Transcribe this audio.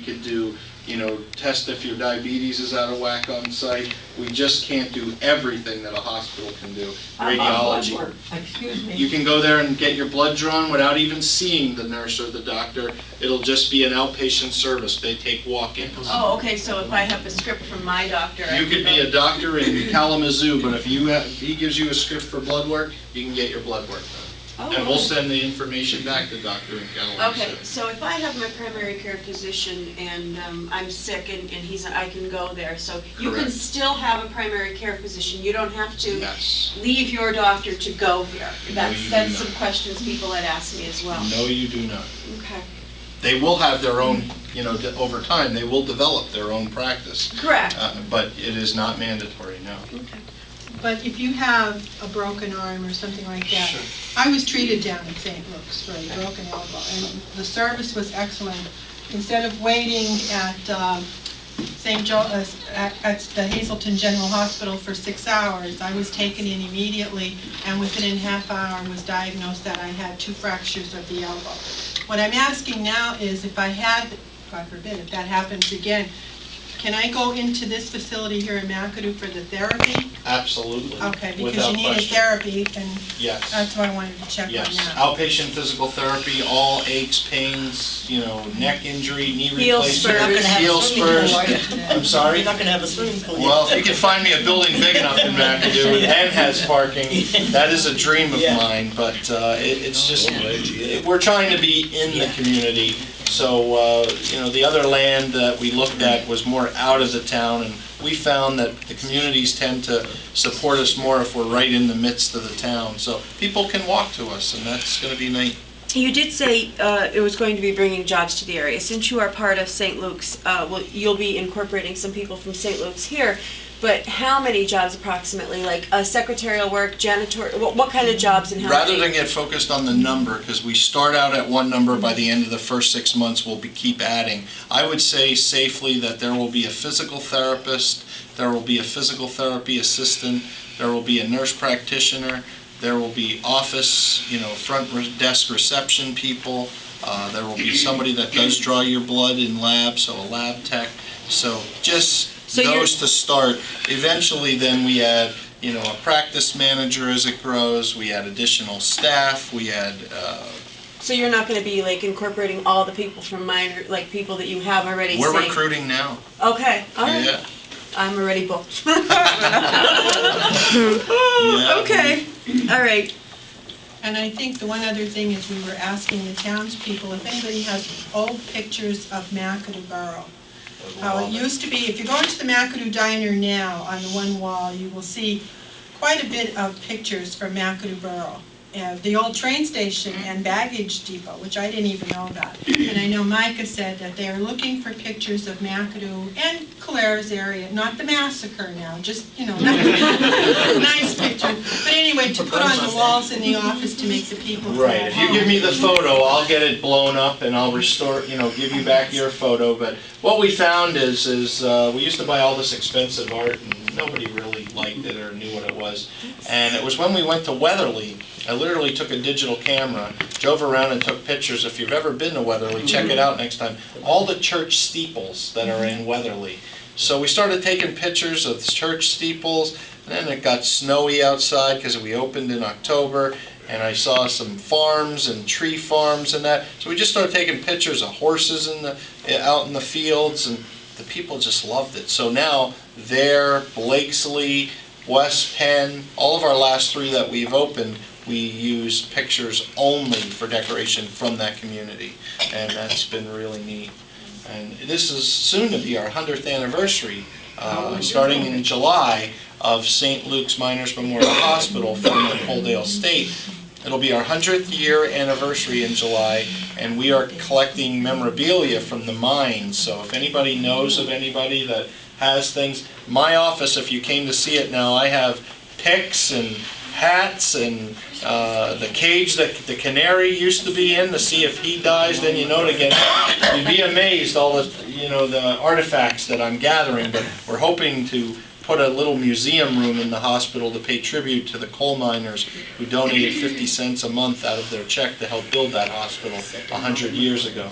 We could do, test if your diabetes is out of whack on site. We just can't do everything that a hospital can do. Radiology. Excuse me. You can go there and get your blood drawn without even seeing the nurse or the doctor. It'll just be an outpatient service. They take walk-ins. Oh, okay, so if I have a script from my doctor... You could be a doctor in Kalamazoo, but if he gives you a script for blood work, you can get your blood work done. Oh, And we'll send the information back to Dr. in Kalamazoo. Okay, so if I have my primary care physician and I'm sick and I can go there, so you can Correct. still have a primary care physician. You don't have to Yes. leave your doctor to go here. That's you do some not. questions people had asked me as well. No, you do not. Okay. They will have their own, over time, they will develop their own practice. Correct. But it is not mandatory, no. Okay. But if you have a broken arm or something like that, Sure. I was treated down in St. Luke's for a broken elbow, and the service was excellent. Instead of waiting at St. Joe, at the Hazleton General Hospital for 6 hours, I was taken in immediately, and within a half hour was diagnosed that I had 2 fractures of the elbow. What I'm asking now is if I had, God forbid, if that happens again, can I go into this facility here in McAdoo for the therapy? Absolutely. Okay, because Without you need a question. therapy, and Yes. that's why I wanted to check on Yes, that. outpatient physical therapy, all aches, pains, neck injury, knee Heel replacement, spurs. heel spurs. I'm sorry? You're not gonna have a swimming pool. Well, if you can find me a building big enough in McAdoo and has parking, that is a dream of Yeah. mine, but it's just, we're trying to be in the community. So, the other land that we looked at was more out of the town, and we found that the communities tend to support us more if we're right in the midst of the town. So people can walk to us, and that's going to be neat. You did say it was going to be bringing jobs to the area. Since you are part of St. Luke's, you'll be incorporating some people from St. Luke's here. But how many jobs approximately? Like secretarial work, janitor? What kind of jobs and how Rather many? than get focused on the number, because we start out at one number, by the end of the first 6 months we'll keep adding. I would say safely that there will be a physical therapist, there will be a physical therapy assistant, there will be a nurse practitioner, there will be office, front desk reception people, there will be somebody that does draw your blood in lab, so a lab tech. So just those to start. Eventually then we add, a practice manager as it grows, we add additional staff, we add... So you're not going to be like incorporating all the people from minor, like people that you have already? We're saying, recruiting now. Okay, all right. Yeah. I'm already booked. Yeah. Okay, all right. And I think the one other thing is we were asking the townspeople if anybody has old pictures of McAdoo Borough. How it used to be, if you go into the McAdoo Diner now, on the one wall, you will see quite a bit of pictures from McAdoo Borough. The old train station and baggage depot, which I didn't even know about. And I know Micah said that they are looking for pictures of McAdoo and Calera's area, not the massacre now, just, nice pictures. But anyway, to put on the walls in the office to make the people feel Right, at if you home. give me the photo, I'll get it blown up and I'll restore, give you back your photo. But what we found is we used to buy all this expensive art and nobody really liked it or knew what it was. And it was when we went to Weatherly. I literally took a digital camera, drove around and took pictures. If you've ever been to Weatherly, check it out next time. All the church steeples that are in Weatherly. So we started taking pictures of the church steeples, and then it got snowy outside because we opened in October, and I saw some farms and tree farms and that. So we just started taking pictures of horses out in the fields, and the people just loved it. So now there, Blakesley, West Penn, all of our last 3 that we've opened, we use pictures only for decoration from that community, and that's been really neat. And this is soon to be our 100th anniversary, starting in July, of St. Luke's Miners Memorial Hospital, formerly Coaldale State. It'll be our 100th year anniversary in July, and we are collecting memorabilia from the mines. So if anybody knows of anybody that has things, my office, if you came to see it now, I have picks and hats and the cage that the canary used to be in to see if he dies, then to get, you'd be amazed all the, the artifacts that I'm gathering. But we're hoping to put a little museum room in the hospital to pay tribute to the coal miners who donated 50 cents a month out of their check to help build that hospital 100 years ago.